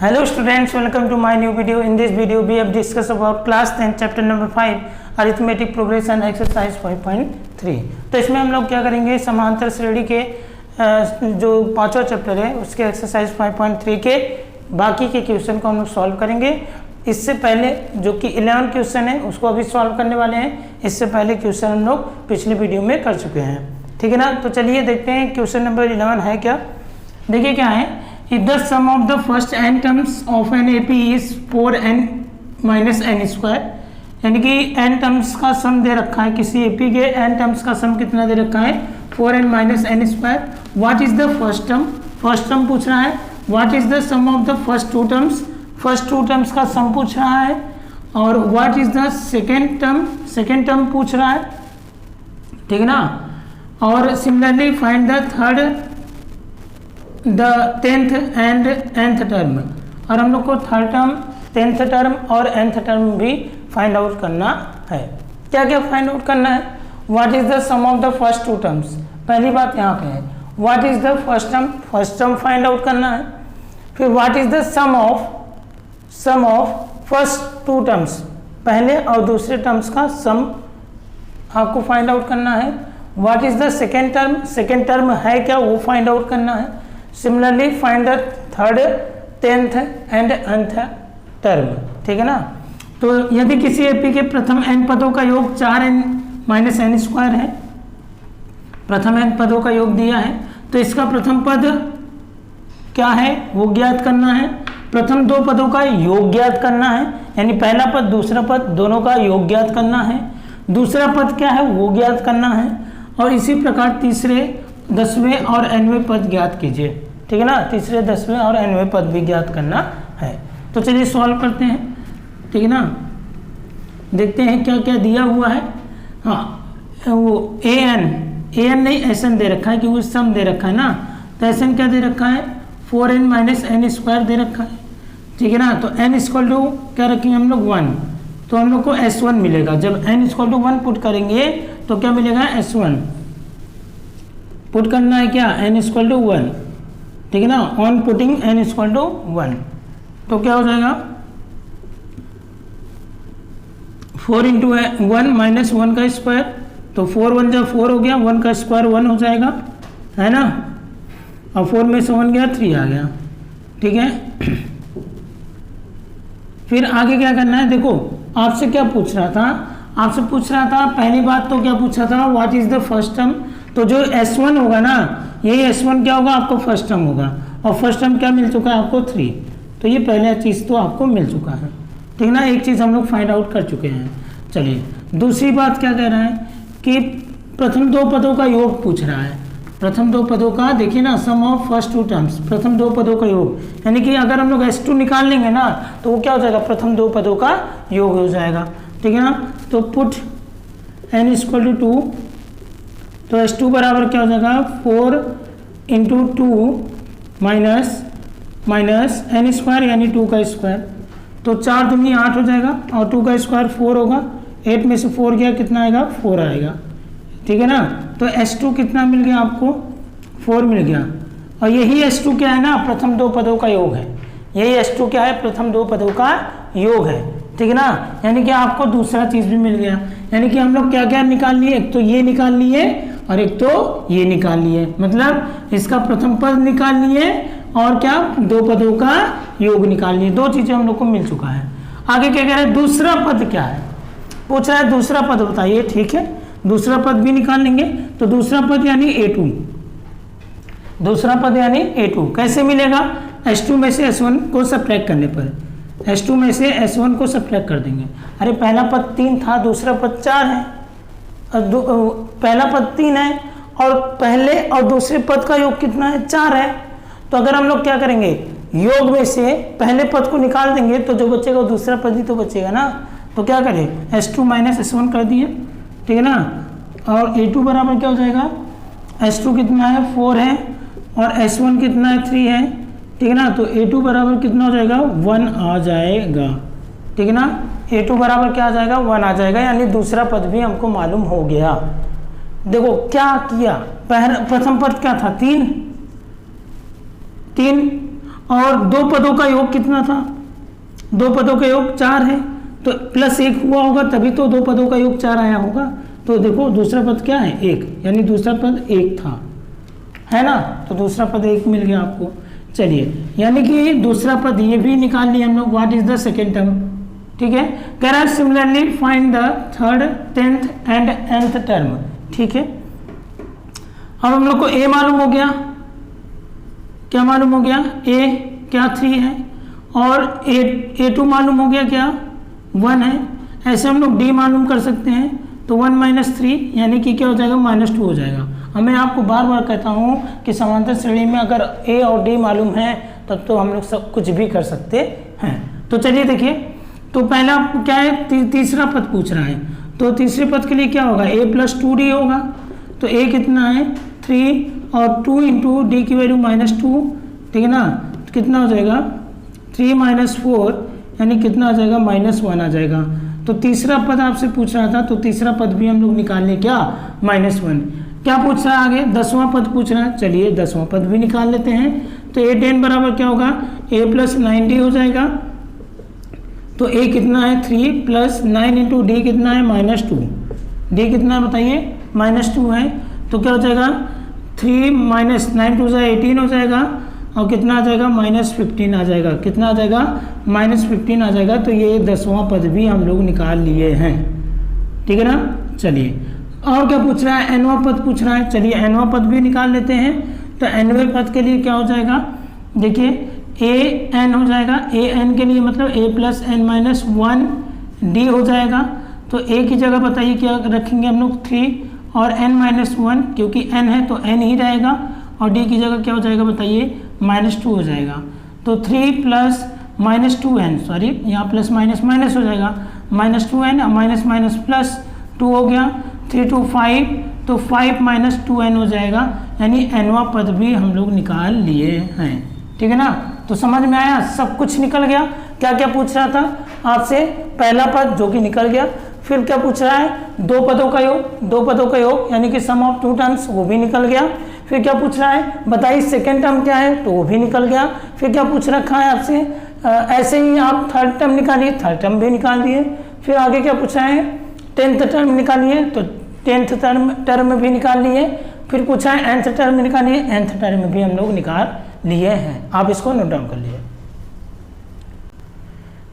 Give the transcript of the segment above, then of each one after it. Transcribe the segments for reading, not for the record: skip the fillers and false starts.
Hello students, welcome to my new video. In this video we have discussed about class 10 chapter number 5 arithmetic progression exercise 5.3। तो इसमें हम लोग क्या करेंगे, समांतर श्रेणी के जो पांचवा चैप्टर है उसके एक्सरसाइज 5.3 के बाकी के क्वेश्चन को हम लोग सॉल्व करेंगे। इससे पहले जो कि 11 क्वेश्चन है उसको अभी सॉल्व करने वाले हैं। इससे पहले क्वेश्चन हम लोग पिछले वीडियो में कर चुके हैं, ठीक है ना। तो चलिए देखते हैं क्वेश्चन नंबर 11 है क्या। देखिए क्या है, if the sum of the first n terms of an AP is 4n minus n square, यानी कि n टर्म्स का सम दे रखा है, किसी AP के n टर्म्स का सम कितना दे रखा है 4n minus n square। What is the first term, first term पूछ रहा है। What is the sum of the first two terms, first two terms का सम पूछ रहा है। और what is the second term, second term पूछ रहा है, ठीक है ना। और similarly find the third the tenth and nth term, और हम लोग को थर्ड टर्म, टेंथ टर्म और nth टर्म भी फाइंड आउट करना है। क्या क्या फाइंड आउट करना है। What is the sum of the first two terms, पहली बात यहाँ पे है। What is the first term, first term find out करना है। फिर what is the sum of first two terms, पहले और दूसरे टर्म्स का सम आपको फाइंड आउट करना है। What is the second term, second term है क्या वो फाइंड आउट करना है। Similarly find the third, tenth and nth term, ठीक है ना। तो यदि किसी एपी के प्रथम n पदों का योग 4n माइनस n स्क्वायर है, प्रथम n पदों का योग दिया है, तो इसका प्रथम पद क्या है वो ज्ञात करना है। प्रथम दो पदों का योग ज्ञात करना है, यानी पहला पद दूसरा पद दोनों का योग ज्ञात करना है। दूसरा पद क्या है वो ज्ञात करना है। और इसी प्रकार तीसरे, 10वें और 9वें पद ज्ञात कीजिए, ठीक है ना। तीसरे, 10वें और 9वें पद भी ज्ञात करना है। तो चलिए सॉल्व करते हैं, ठीक है ना। देखते हैं क्या क्या दिया हुआ है। हाँ, वो an नहीं SN दे रखा है क्योंकि सम दे रखा है ना। तो SN क्या दे रखा है 4n माइनस n स्क्वायर दे रखा है, ठीक है ना। तो n इक्वल टू क्या रखेंगे हम लोग 1, तो हम लोग को S1 मिलेगा। जब n इक्वल टू 1 पुट करेंगे तो क्या मिलेगा S1 पुट करना है क्या n इक्वल टू 1, ठीक है ना। On putting n equal to 1 तो क्या हो जाएगा 4 इंटू 1 माइनस 1 का स्क्वायर, तो 4 1 जा 4 हो गया, 1 का स्क्वायर 1 हो जाएगा, है ना। और 4 में से 1 गया 3 आ गया, ठीक है। फिर आगे क्या करना है, देखो आपसे क्या पूछ रहा था, आपसे पूछ रहा था पहली बात तो क्या पूछा था what is the first term. तो जो S1 होगा ना, यही S1 क्या होगा आपको फर्स्ट टर्म होगा। और फर्स्ट टर्म क्या मिल चुका है आपको 3, तो ये पहला चीज़ तो आपको मिल चुका है, ठीक ना। एक चीज़ हम लोग फाइंड आउट कर चुके हैं। चलिए दूसरी बात क्या कह रहा है कि प्रथम दो पदों का योग पूछ रहा है। प्रथम दो पदों का देखिए ना, सम ऑफ फर्स्ट टू टर्म्स, प्रथम दो पदों का योग, यानी कि अगर हम लोग S2 निकाल लेंगे ना तो वो क्या हो जाएगा प्रथम दो पदों का योग हो जाएगा, ठीक है ना। तो पुट n इक्वल टू 2, तो S2 बराबर क्या हो जाएगा 4 इंटू 2 माइनस n स्क्वायर यानी 2 का स्क्वायर, तो 4 दूनी 8 हो जाएगा और 2 का स्क्वायर 4 होगा। 8 में से 4 गया कितना आएगा 4 आएगा, ठीक है ना। तो S2 कितना मिल गया आपको 4 मिल गया। और यही S2 क्या है ना प्रथम दो पदों का योग है, यही S2 क्या है प्रथम दो पदों का योग है, ठीक है ना। यानी कि आपको दूसरा चीज़ भी मिल गया, यानी कि हम लोग क्या क्या निकाल लिए, एक तो ये निकाल लिए और एक तो ये निकाल लिए, मतलब इसका प्रथम पद निकाल लिए और क्या दो पदों का योग निकाल लिए। दो चीज़ें हम लोग को मिल चुका है। आगे क्या कह रहे हैं, दूसरा पद क्या है पूछ रहा है, दूसरा पद बताइए, ठीक है। दूसरा पद भी निकाल लेंगे, तो दूसरा पद यानी A2, दूसरा पद यानी A2 कैसे मिलेगा, S2 में से S1 को सब्ट्रैक्ट करने पर, S2 में से S1 को सब्ट्रैक्ट कर देंगे। अरे पहला पद 3 था, दूसरा पद 4 है, पहला पद 3 है और पहले और दूसरे पद का योग कितना है 4 है। तो अगर हम लोग क्या करेंगे योग में से पहले पद को निकाल देंगे तो जो बचेगा वो दूसरा पद ही तो बचेगा ना। तो क्या करें S2 माइनस S1 कर दिए, ठीक है ना। और A2 बराबर क्या हो जाएगा, S2 कितना है 4 है और S1 कितना है 3 है, ठीक है ना। तो A2 बराबर कितना हो जाएगा 1 आ जाएगा, ठीक है ना। A2 बराबर क्या आ जाएगा 1 आ जाएगा, यानी दूसरा पद भी हमको मालूम हो गया। देखो क्या किया, प्रथम पद क्या था 3 और दो पदों का योग कितना था, दो पदों का योग 4 है, तो प्लस 1 हुआ होगा तभी तो दो पदों का योग 4 आया होगा। तो देखो दूसरा पद क्या है 1, यानी दूसरा पद 1 था, है ना, तो दूसरा पद 1 मिल गया आपको। चलिए, यानी कि दूसरा पद ये भी निकाल लिया हम लोग, what is the second term, ठीक है। कह रहा है similarly find the third, 10th and nth term, ठीक है। अब हम लोग को a मालूम हो गया, क्या मालूम हो गया, a क्या 3 है, और a2 मालूम हो गया क्या 1 है। ऐसे हम लोग d मालूम कर सकते हैं, तो 1 - 3 यानी कि क्या हो जाएगा -2 हो जाएगा। अब मैं आपको बार बार कहता हूँ कि समांतर श्रेणी में अगर a और d मालूम है तब तो हम लोग सब कुछ भी कर सकते हैं। तो चलिए देखिए, तो पहला क्या है, तीसरा पद पूछ रहा है, तो तीसरे पद के लिए क्या होगा, a + 2d होगा। तो a कितना है 3 और 2 × d की वैल्यू -2, ठीक है ना, तो कितना हो जाएगा 3 - 4 यानी कितना आ जाएगा -1 आ जाएगा। तो तीसरा पद आपसे पूछ रहा था, तो तीसरा पद भी हम लोग निकाल लें क्या -1। क्या पूछ रहा है आगे, 10वां पद पूछ रहा है, चलिए 10वां पद भी निकाल लेते हैं। तो a 10 बराबर क्या होगा, a + 9d हो जाएगा। तो a कितना है 3 + 9 × d कितना है -2, d कितना है बताइए -2 है। तो क्या हो जाएगा 3 - 9 2 18 हो जाएगा, और कितना आ जाएगा -15 आ जाएगा, कितना आ जाएगा -15 आ जाएगा। तो ये 10वां पद भी हम लोग निकाल लिए हैं, ठीक है ना। चलिए और क्या पूछ रहा है, nवां पद पूछ रहा है, चलिए nवां पद भी निकाल लेते हैं। तो nवें पद के लिए क्या हो जाएगा, देखिए an हो जाएगा, an के लिए मतलब a + n - 1 d हो जाएगा। तो a की जगह बताइए क्या रखेंगे हम लोग 3 और n - 1, क्योंकि n है तो n ही रहेगा, और d की जगह क्या हो जाएगा बताइए -2 हो जाएगा। तो 3 + -2n, सॉरी यहाँ प्लस माइनस हो जाएगा, -2n +2 हो गया, 3 2 5, तो 5 - 2n हो जाएगा, यानी nवां पद भी हम लोग निकाल लिए हैं, ठीक है ना। तो समझ में आया, सब कुछ निकल गया। क्या क्या पूछ रहा था आपसे, पहला पद जो कि निकल गया, फिर क्या पूछ रहा है, दो पदों का योग यानी कि सम ऑफ 2 टर्म्स, वो भी निकल गया। फिर क्या पूछ रहा है बताइए सेकेंड टर्म क्या है, तो वो भी निकल गया। फिर क्या पूछ रखा है आपसे, ऐसे ही आप थर्ड टर्म निकालिए, थर्ड टर्म भी निकाल दिए। फिर आगे क्या पूछा है 10th टर्म निकालिए, तो 10th टर्म भी निकाल लिए। फिर पूछा है nth टर्म निकालिए, nth टर्म भी हम लोग निकाल लिए हैं। आप इसको नोट डाउन कर लिए।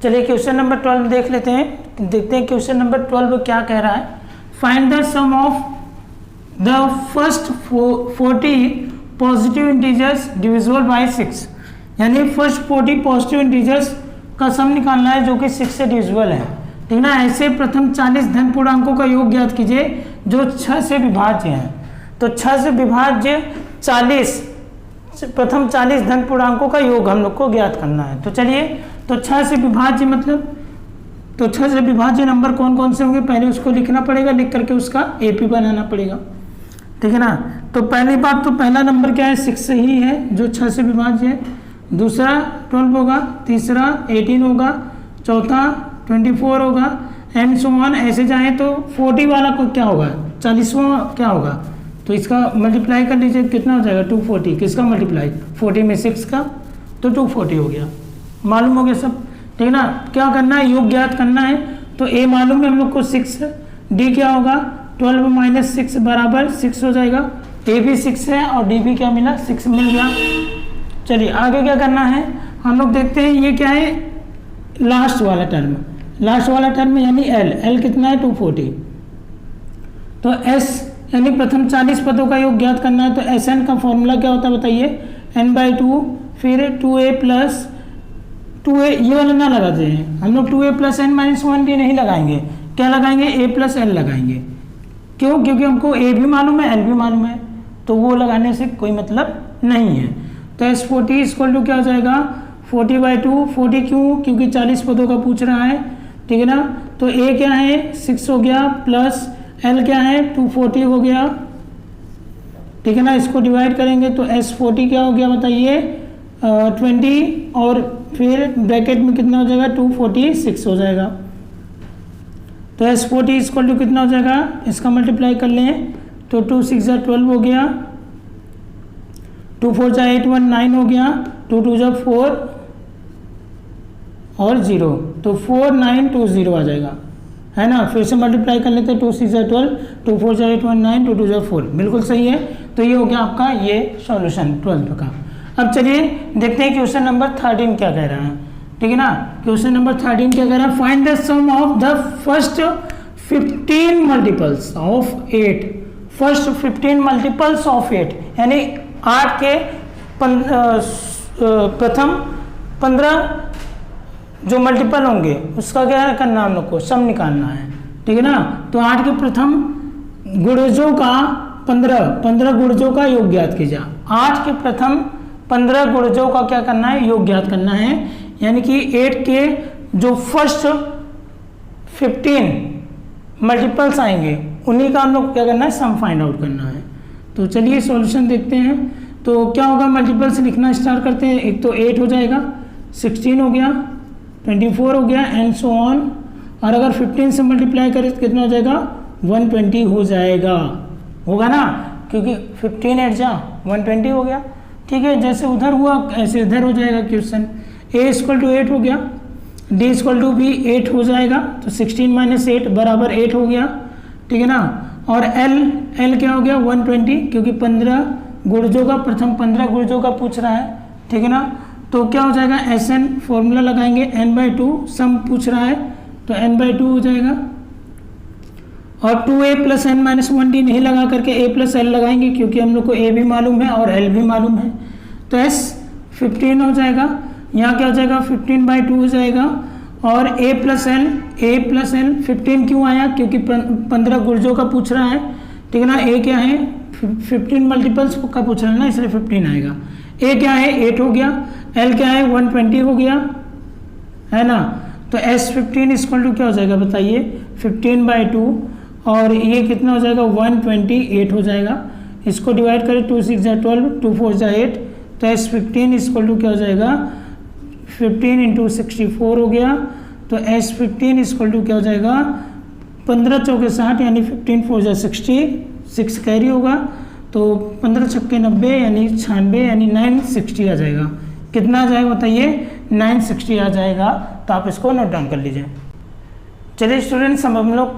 चलिए क्वेश्चन नंबर 12 देख लेते हैं, देखते हैं क्वेश्चन नंबर 12 क्या कह रहा है। Find the sum of the first 40 positive integers divisible by 6, यानी फर्स्ट 40 पॉजिटिव इंटीजर्स का सम निकालना है जो कि 6 से डिविजिबल है, ठीक ना। ऐसे प्रथम 40 धन पूर्णांकों का योग ज्ञात कीजिए जो 6 से विभाज्य है। तो 6 से विभाज्य 40, प्रथम 40 धन पूर्णांकों का योग हम लोग को ज्ञात करना है। तो चलिए, तो 6 से विभाज्य मतलब, तो 6 से विभाज्य नंबर कौन कौन से होंगे पहले उसको लिखना पड़ेगा, लिख करके उसका एपी बनाना पड़ेगा, ठीक है ना। तो पहली बात, तो पहला नंबर क्या है 6 ही है जो 6 से विभाज्य है, दूसरा 12 होगा, तीसरा 18 होगा, चौथा 24 होगा, एंड सो ऑन। ऐसे जाएँ तो 40 वाला को क्या होगा 40वां क्या होगा, तो इसका मल्टीप्लाई कर लीजिए, कितना हो जाएगा 240, किसका मल्टीप्लाई 40 में 6 का, तो 240 हो गया। मालूम हो गया सब, ठीक है ना। क्या करना है, योग ज्ञात करना है। तो a मालूम है हम लोग को 6, d क्या होगा 12 - 6 बराबर 6 हो जाएगा, a भी 6 है और d भी क्या मिला 6 मिल गया। चलिए आगे क्या करना है, हम लोग देखते हैं ये क्या है लास्ट वाला टर्म यानी l कितना है 240। तो s यानी प्रथम 40 पदों का योग ज्ञात करना है। तो Sn का फॉर्मूला क्या होता है बताइए, n/2, फिर 2a + 2a, ये वाला ना लगाते हैं हम लोग, 2a + n - 1d नहीं लगाएंगे, क्या लगाएंगे a + l लगाएंगे। क्यों, क्योंकि हमको a भी मालूम है l भी मालूम है, तो वो लगाने से कोई मतलब नहीं है। तो S40 = क्या हो जाएगा 40/2, 40 क्यों, क्योंकि 40 पदों का पूछ रहा है, ठीक है ना। तो a क्या है 6 हो गया, प्लस l क्या है 240 हो गया, ठीक है ना। इसको डिवाइड करेंगे तो S40 क्या हो गया बताइए 20, और फिर ब्रैकेट में कितना हो जाएगा 246 हो जाएगा। तो S40 = कितना हो जाएगा, इसका मल्टीप्लाई कर लें तो 2 6 12 हो गया, 2 4 8 1 9 हो गया, 2 2 जा 4 और 0, तो 4920 आ जाएगा, है ना। फिर से मल्टीप्लाई कर लेते हैं, 2 6 जा 12, 2 4 जा 8 1 9, 2 2 जा 4, बिल्कुल सही है। तो ये हो गया आपका ये सॉल्यूशन 12th का। अब चलिए देखते हैं क्वेश्चन नंबर 13 क्या कह रहा है, ठीक है ना। क्वेश्चन नंबर 13 क्या कह रहा है, find the sum of the first 15 multiples of 8, first 15 multiples of 8, यानी 8 के प्रथम 15 जो मल्टीपल होंगे उसका क्या करना हम लोग को, सम निकालना है, ठीक है ना। तो 8 के प्रथम गुणजों का 15 गुणजों का योग ज्ञात कीजिए। 8 के प्रथम 15 गुणजों का क्या करना है, योग ज्ञात करना है, यानी कि 8 के जो फर्स्ट 15 मल्टीपल्स आएंगे उन्हीं का हम लोग क्या करना है, सम फाइंड आउट करना है। तो चलिए सॉल्यूशन देखते हैं। तो क्या होगा, मल्टीपल्स लिखना स्टार्ट करते हैं। एक तो 8 हो जाएगा, 16 हो गया, 24 हो गया एंड सो ऑन। और अगर 15 से मल्टीप्लाई करें तो कितना हो जाएगा, 120 हो जाएगा, होगा ना, क्योंकि 15 8 जा 120 हो गया, ठीक है। जैसे उधर हुआ ऐसे इधर हो जाएगा क्वेश्चन। a = 8 हो गया, d = भी 8 हो जाएगा, तो 16 - 8 बराबर 8 हो गया, ठीक है ना। और l क्या हो गया, 120, क्योंकि 15 गुणजों का प्रथम 15 गुणजों का पूछ रहा है, ठीक है ना। तो क्या हो जाएगा, SN फॉर्मूला लगाएंगे, n/2 सम पूछ रहा है तो n/2 हो जाएगा। और 2a + n - 1d नहीं लगा करके a + l लगाएंगे, क्योंकि हम लोग को a भी मालूम है और l भी मालूम है, तो s 15 हो जाएगा। यहाँ क्या हो जाएगा, 15/2 हो जाएगा। और a + l 15 क्यों आया, क्योंकि 15 गुणजों का पूछ रहा है, ठीक है ना। a क्या है, 15 मल्टीपल्स का पूछ रहा है ना, इसलिए 15 आएगा। a क्या है, 8 हो गया, l क्या है, 120 हो गया, है ना। तो s15 = क्या हो जाएगा बताइए, 15/2, और ये कितना हो जाएगा, 128 हो जाएगा। इसको डिवाइड करें, 2 6 जा 12, 2 4 जा 8, तो s15 = क्या हो जाएगा, 15 × 64 हो गया। तो s15 = क्या हो जाएगा, 15 चौके 60, यानी 15 4 जा 60, 6 कैरी होगा, तो 15 छक्के 90, यानी 96, यानी 960 आ जाएगा। कितना आ जाएगा बताइए, 960 आ जाएगा। तो आप इसको नोट डाउन कर लीजिए। चलिए स्टूडेंट्स, हम लोग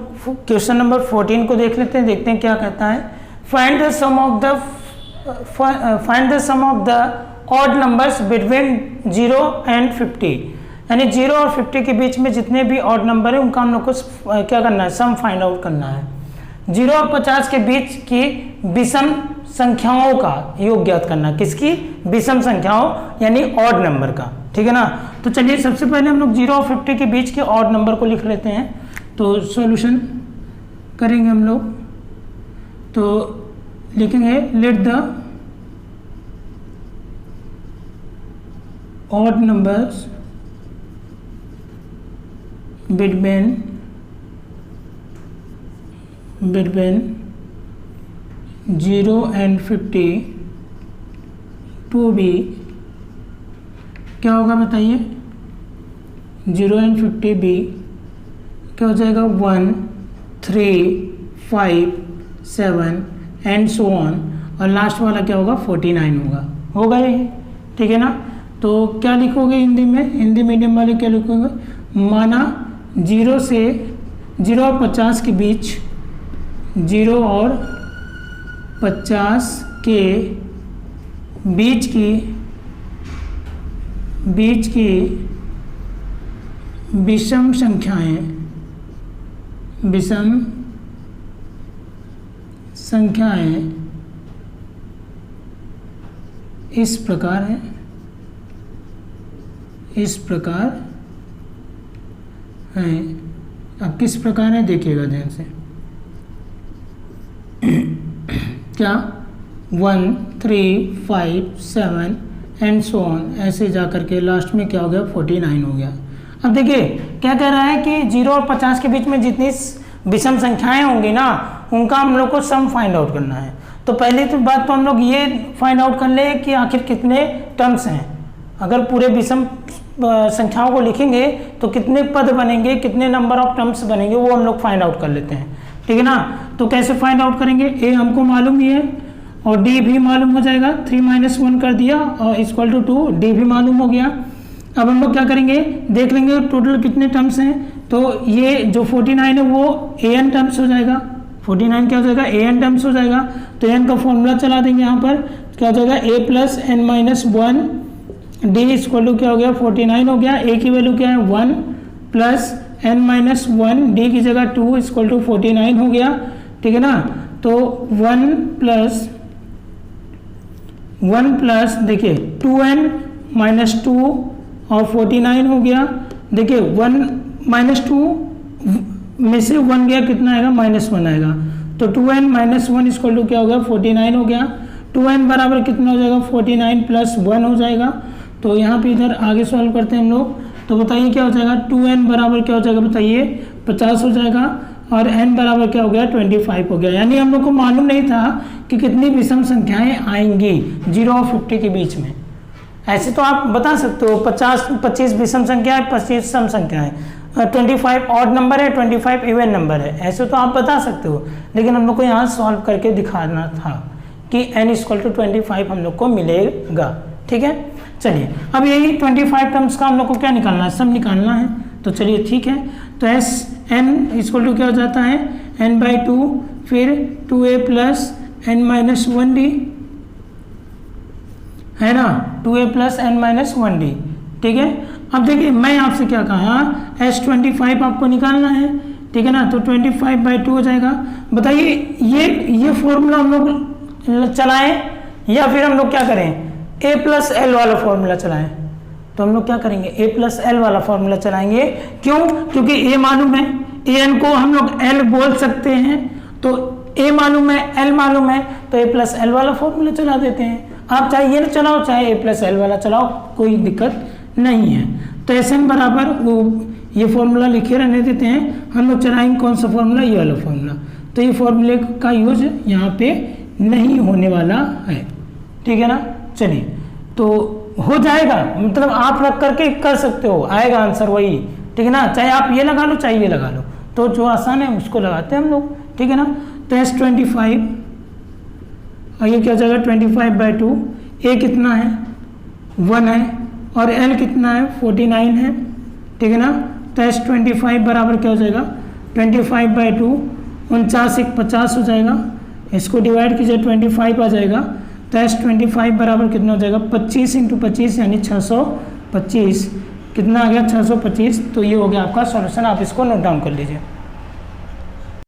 क्वेश्चन नंबर 14 को देख लेते हैं, देखते हैं क्या कहता है। Find the sum of the odd numbers between 0 and 50, यानी 0 और 50 के बीच में जितने भी ऑड नंबर है उनका हम लोग को क्या करना है, सम फाइंड आउट करना है। 0 और 50 के बीच की विषम संख्याओं का योग ज्ञात करना, किसकी, विषम संख्याओं यानी ऑड नंबर का, ठीक है ना। तो चलिए सबसे पहले हम लोग 0 और 50 के बीच के ऑड नंबर को लिख लेते हैं। तो सॉल्यूशन करेंगे हम लोग, तो लिखेंगे let the odd numbers between 0 and 50 to be, क्या होगा बताइए, 0 and 50 बी क्या हो जाएगा, 1 3 5 7 एंड सो ऑन, और लास्ट वाला क्या होगा, 49 होगा ये, ठीक है ना। तो क्या लिखोगे हिंदी में, हिंदी मीडियम वाले क्या लिखोगे, माना 0 और 50 के बीच, 0 और 50 के बीच की विषम संख्याएं इस प्रकार है। अब किस प्रकार है देखिएगा ध्यान से, क्या 1 3 5 7 एंड सो ऑन, ऐसे जा करके लास्ट में क्या हो गया, 49 हो गया। अब देखिए क्या कह रहा है कि 0 और 50 के बीच में जितनी विषम संख्याएं होंगी ना, उनका हम लोग को सम फाइंड आउट करना है। तो पहली तो बात तो हम लोग ये फाइंड आउट कर ले कि आखिर कितने टर्म्स हैं। अगर पूरे विषम संख्याओं को लिखेंगे तो कितने पद बनेंगे, कितने नंबर ऑफ टर्म्स बनेंगे, वो हम लोग फाइंड आउट कर लेते हैं, ठीक है ना। तो कैसे फाइंड आउट करेंगे, ए हमको मालूम ही है, और डी भी मालूम हो जाएगा, 3 - 1 कर दिया और इक्वल टू 2, डी भी मालूम हो गया। अब हम लोग क्या करेंगे, देख लेंगे टोटल कितने टर्म्स हैं। तो ये जो 49 है वो an टर्म्स हो जाएगा, 49 क्या हो जाएगा, an टर्म्स हो जाएगा। तो an का फॉर्मूला चला देंगे यहाँ पर, क्या हो जाएगा a + n - 1 D equal to क्या हो गया 49 हो गया। a की वैल्यू क्या है 1 + n - 1 डी की जगह 2 इक्वल टू 49 हो गया, ठीक है ना। तो 1 प्लस देखिए 2n - 2 और 49 हो गया। देखिए 1 - 2 में से 1 गया, कितना आएगा -1 आएगा। तो 2n - 1 इक्वल टू क्या हो गया 49 हो गया। 2n बराबर कितना हो जाएगा 49 + 1 हो जाएगा। तो यहाँ पे इधर आगे सॉल्व करते हैं हम लोग। तो बताइए क्या हो जाएगा, 2n बराबर क्या हो जाएगा बताइए 50 हो जाएगा और n बराबर क्या हो गया 25 हो गया। यानी हम लोग को मालूम नहीं था कि कितनी विषम संख्याएं आएंगी 0 और 50 के बीच में। ऐसे तो आप बता सकते हो 25 विषम संख्या है, 25 सम संख्या है, 25 ऑड नंबर है, 25 इवन नंबर है, ऐसे तो आप बता सकते हो। लेकिन हम लोग को यहाँ सॉल्व करके दिखाना था कि n = 25 हम लोग को मिलेगा, ठीक है। चलिए अब यही 25 टर्म्स का हम लोग को क्या निकालना है, सम निकालना है। तो चलिए ठीक है, तो n = क्या हो जाता है n/2 फिर 2a + n - 1d है ना, 2a + n - 1d, ठीक है। अब देखिए मैं आपसे क्या कहा, S25 आपको निकालना है, ठीक है ना। तो 25/2 हो जाएगा। बताइए ये फॉर्मूला हम लोग चलाएं या फिर हम लोग क्या करें a + l वाला फॉर्मूला चलाएं। तो हम लोग क्या करेंगे a + l वाला फॉर्मूला चलाएंगे। क्यों, क्योंकि a मालूम है, an को हम लोग l बोल सकते हैं। तो a मालूम है, l मालूम है, तो a + l वाला फॉर्मूला चला देते हैं। आप चाहे ये ना चलाओ चाहे a + l वाला चलाओ, कोई दिक्कत नहीं है। तो Sn बराबर वो ये फॉर्मूला लिखे रहने देते हैं, हम लोग चलाएंगे कौन सा फॉर्मूला, ये वाला फॉर्मूला। तो ये फॉर्मूले का यूज यहाँ पे नहीं होने वाला है, ठीक है ना। चलिए तो हो जाएगा, मतलब आप रख करके कर सकते हो, आएगा आंसर वही, ठीक है ना। चाहे आप ये लगा लो चाहे ये लगा लो, तो जो आसान है उसको लगाते हैं हम लोग, ठीक है ना। तो S25 और ये क्या हो जाएगा 25/2, a कितना है 1 है और l कितना है 49 है, ठीक है ना। तो S25 बराबर क्या हो जाएगा 25/2, 49 × 50 हो जाएगा, इसको डिवाइड कीजिए 25 आ जाएगा। तो S25 बराबर कितना हो जाएगा 25 × 25 यानी 625, कितना आ गया 625। तो ये हो गया आपका सॉल्यूशन, आप इसको नोट डाउन कर लीजिए।